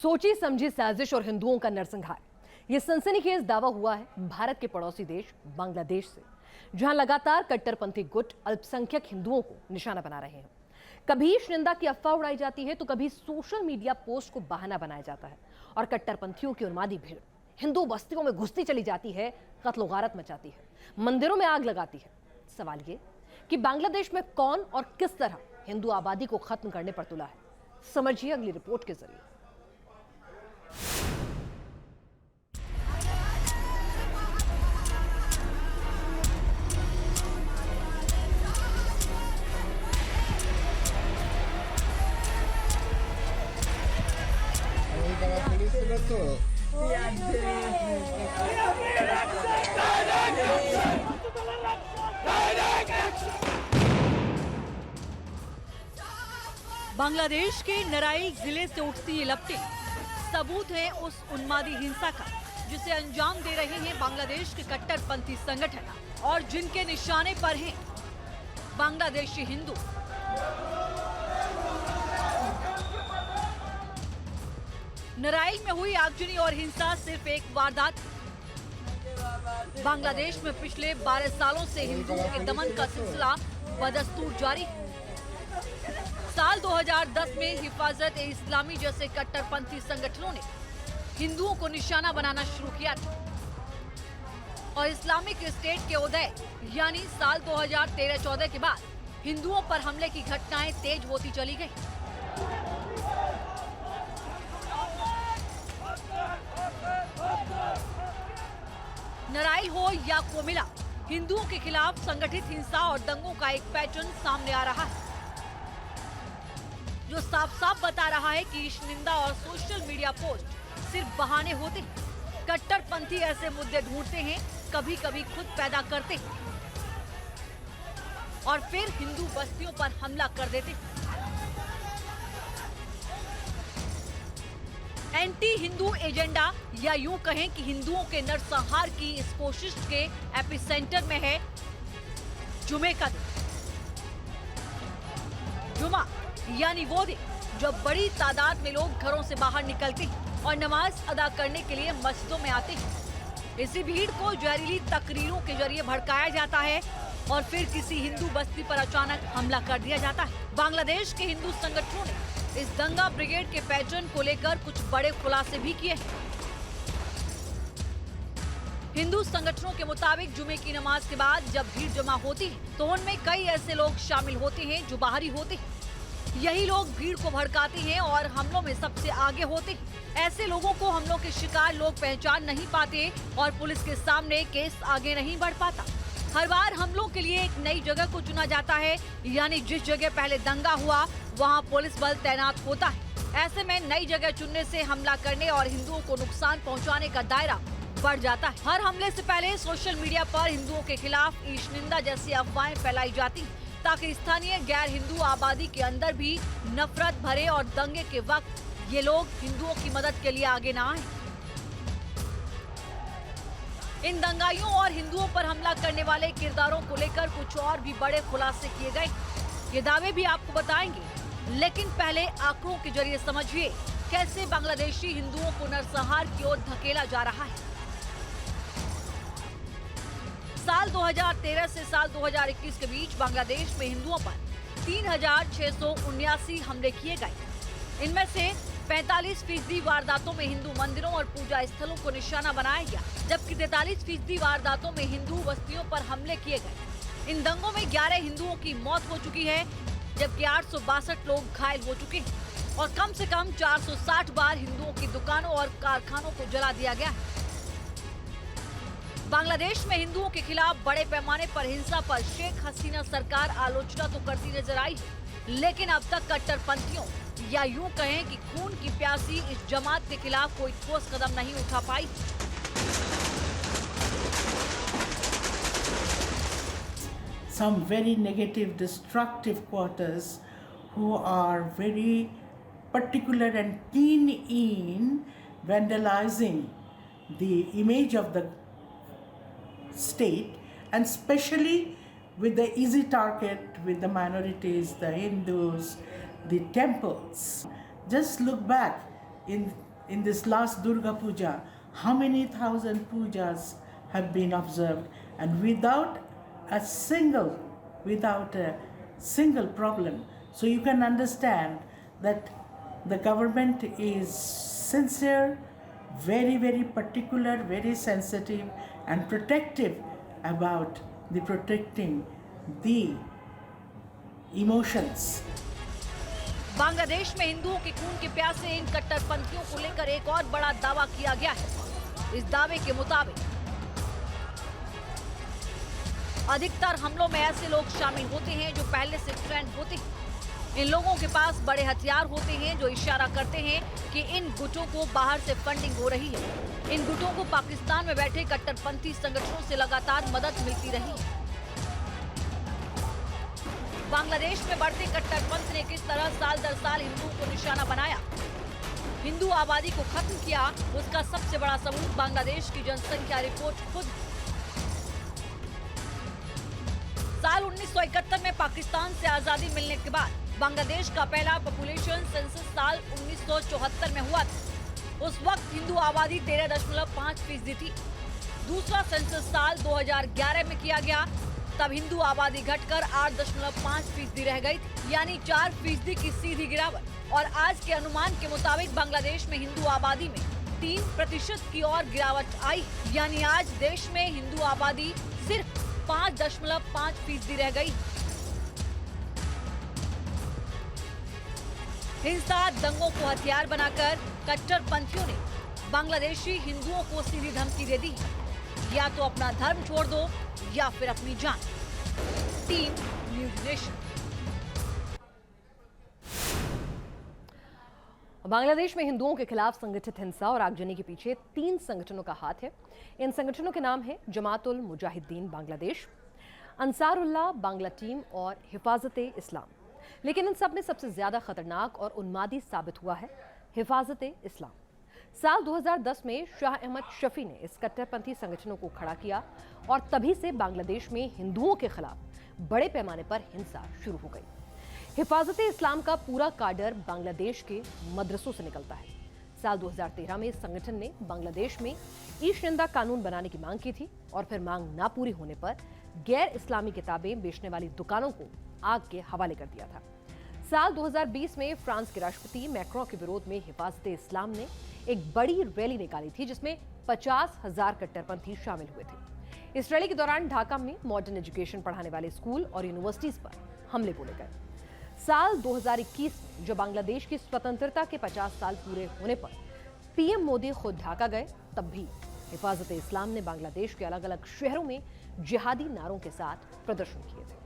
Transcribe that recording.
सोची समझी साजिश और हिंदुओं का नरसंहार, ये सनसनीखेज दावा हुआ है भारत के पड़ोसी देश बांग्लादेश से, जहां लगातार कट्टरपंथी गुट अल्पसंख्यक हिंदुओं को निशाना बना रहे हैं। कभी निंदा की अफवाह उड़ाई जाती है तो कभी सोशल मीडिया पोस्ट को बहाना बनाया जाता है और कट्टरपंथियों की उन्मादी भीड़ हिंदू बस्तियों में घुसती चली जाती है, कत्ल गारत मचाती है, मंदिरों में आग लगाती है। सवाल ये कि बांग्लादेश में कौन और किस तरह हिंदू आबादी को खत्म करने पर तुला है, समझिए अगली रिपोर्ट के जरिए। बांग्लादेश के नराइल जिले से उठती ये लपटें सबूत है उस उन्मादी हिंसा का जिसे अंजाम दे रहे हैं बांग्लादेश के कट्टरपंथी संगठन और जिनके निशाने पर हैं बांग्लादेशी हिंदू। नराइल में हुई आगजनी और हिंसा सिर्फ एक वारदात। बांग्लादेश में पिछले 12 सालों से हिंदुओं के दमन का सिलसिला बदस्तूर जारी है। साल 2010 में हिफाजत-ए-इस्लामी जैसे कट्टरपंथी संगठनों ने हिंदुओं को निशाना बनाना शुरू किया था और इस्लामिक स्टेट के उदय यानी साल 2013-14 के बाद हिंदुओं पर हमले की घटनाएं तेज होती चली गईं। नराइल हो या कोमिला, हिंदुओं के खिलाफ संगठित हिंसा और दंगों का एक पैटर्न सामने आ रहा है जो साफ साफ बता रहा है कि निंदा और सोशल मीडिया पोस्ट सिर्फ बहाने होते हैं। कट्टरपंथी ऐसे मुद्दे ढूंढते हैं, कभी कभी खुद पैदा करते हैं और फिर हिंदू बस्तियों पर हमला कर देते हैं। एंटी हिंदू एजेंडा या यूं कहें कि हिंदुओं के नरसंहार की इस कोशिश के एपिसेंटर में है जुमे का दिन। जुमा यानी वो दिन जब बड़ी तादाद में लोग घरों से बाहर निकलते हैं और नमाज अदा करने के लिए मस्जिदों में आते हैं। इसी भीड़ को जहरीली तकरीरों के जरिए भड़काया जाता है और फिर किसी हिंदू बस्ती पर अचानक हमला कर दिया जाता है। बांग्लादेश के हिंदू संगठनों ने इस दंगा ब्रिगेड के पैटर्न को लेकर कुछ बड़े खुलासे भी किए हैं। हिंदू संगठनों के मुताबिक जुमे की नमाज के बाद जब भीड़ जमा होती है तो उनमें कई ऐसे लोग शामिल होते हैं जो बाहरी होते हैं। यही लोग भीड़ को भड़काते हैं और हमलों में सबसे आगे होते हैं। ऐसे लोगों को हमलों के शिकार लोग पहचान नहीं पाते और पुलिस के सामने केस आगे नहीं बढ़ पाता। हर बार हमलों के लिए एक नई जगह को चुना जाता है, यानी जिस जगह पहले दंगा हुआ वहाँ पुलिस बल तैनात होता है। ऐसे में नई जगह चुनने से हमला करने और हिंदुओं को नुकसान पहुँचाने का दायरा बढ़ जाता है। हर हमले से पहले सोशल मीडिया पर हिंदुओं के खिलाफ ईश निंदा जैसी अफवाहें फैलाई जाती हैं ताकि स्थानीय गैर हिंदू आबादी के अंदर भी नफरत भरे और दंगे के वक्त ये लोग हिंदुओं की मदद के लिए आगे ना आए। इन दंगाइयों और हिंदुओं पर हमला करने वाले किरदारों को लेकर कुछ और भी बड़े खुलासे किए गए। ये दावे भी आपको बताएंगे, लेकिन पहले आंकड़ों के जरिए समझिए कैसे बांग्लादेशी हिंदुओं को नरसंहार की ओर धकेला जा रहा है। साल 2013 से साल 2021 के बीच बांग्लादेश में हिंदुओं पर 3,679 हमले किए गए। इनमें से 45% वारदातों में हिंदू मंदिरों और पूजा स्थलों को निशाना बनाया गया, जबकि 43% वारदातों में हिंदू बस्तियों पर हमले किए गए। इन दंगों में 11 हिंदुओं की मौत हो चुकी है, जबकि 862 लोग घायल हो चुके हैं और कम से कम 460 बार हिंदुओं की दुकानों और कारखानों को जला दिया गया है। बांग्लादेश में हिंदुओं के खिलाफ बड़े पैमाने पर हिंसा पर शेख हसीना सरकार आलोचना तो करती नजर आई, लेकिन अब तक कट्टरपंथियों या यूं कहें कि खून की प्यासी इस जमात के खिलाफ कोई ठोस कदम नहीं उठा पाई। Some very negative, destructive quarters who are very particular and keen in vandalizing the image of the state, and especially with the easy target with the minorities, the Hindus, the temples. Just look back in in this last Durga Puja, how many thousand pujas have been observed, and without a single problem. So you can understand that the government is sincere, very, very particular, very sensitive and protective about protecting the emotions. Bangladesh में हिंदुओं के खून के प्यासे इन कट्टरपंथियों को लेकर एक और बड़ा दावा किया गया है। इस दावे के मुताबिक अधिकतर हमलों में ऐसे लोग शामिल होते हैं जो पहले से ट्रेंड होते हैं। इन लोगों के पास बड़े हथियार होते हैं जो इशारा करते हैं कि इन गुटों को बाहर से फंडिंग हो रही है। इन गुटों को पाकिस्तान में बैठे कट्टरपंथी संगठनों से लगातार मदद मिलती रही है। बांग्लादेश में बढ़ते कट्टरपंथ ने किस तरह साल दर साल हिंदुओं को निशाना बनाया, हिंदू आबादी को खत्म किया, उसका सबसे बड़ा सबूत बांग्लादेश की जनसंख्या रिपोर्ट खुद। साल 1971 में पाकिस्तान से आजादी मिलने के बाद बांग्लादेश का पहला पॉपुलेशन सेंसस साल 1974 में हुआ था। उस वक्त हिंदू आबादी 13.5% थी। दूसरा सेंसस साल 2011 में किया गया, तब हिंदू आबादी घटकर 8.5% रह गई थी, यानी 4% की सीधी गिरावट। और आज के अनुमान के मुताबिक बांग्लादेश में हिंदू आबादी में 3% की और गिरावट आई, यानी आज देश में हिंदू आबादी सिर्फ 5.5% रह गई। हिंसा दंगों को हथियार बनाकर कट्टरपंथियों ने बांग्लादेशी हिंदुओं को सीधी धमकी दे दी, या तो अपना धर्म छोड़ दो या फिर अपनी जान। Team news nation. बांग्लादेश में हिंदुओं के खिलाफ संगठित हिंसा और आगजनी के पीछे 3 संगठनों का हाथ है। इन संगठनों के नाम है जमात-उल मुजाहिदीन बांग्लादेश, अंसारुल्लाह बांग्ला टीम और हिफाजत-ए-इस्लाम। लेकिन इन सब में सबसे ज्यादा खतरनाक और उन्मादी साबित हुआ है हिफाजत-ए-इस्लाम। साल 2010 में शाह अहमद शफी ने इस कट्टरपंथी संगठनों को खड़ा किया और तभी से बांग्लादेश में हिंदुओं के खिलाफ बड़े पैमाने पर हिंसा शुरू हो गई। हिफाजत-ए-इस्लाम का पूरा काडर बांग्लादेश के मदरसों से निकलता है। साल 2013 में इस संगठन ने बांग्लादेश में ईश-निंदा कानून बनाने की मांग की थी और फिर मांग ना पूरी होने पर गैर इस्लामी किताबें बेचने वाली दुकानों को आग के हवाले कर दिया था। साल 2020 में फ्रांस के राष्ट्रपति मैक्रों के विरोध में हिफाजत-ए-इस्लाम ने एक बड़ी रैली निकाली थी जिसमें 50,000 कट्टरपंथी शामिल हुए थे। इस रैली के दौरान ढाका में मॉडर्न एजुकेशन पढ़ाने वाले स्कूल और यूनिवर्सिटीज पर हमले बोले गए। साल 2021 में जब बांग्लादेश की स्वतंत्रता के 50 साल पूरे होने पर पीएम मोदी खुद ढाका गए, तब भी हिफाजत-ए-इस्लाम ने बांग्लादेश के अलग अलग शहरों में जिहादी नारों के साथ प्रदर्शन किए थे।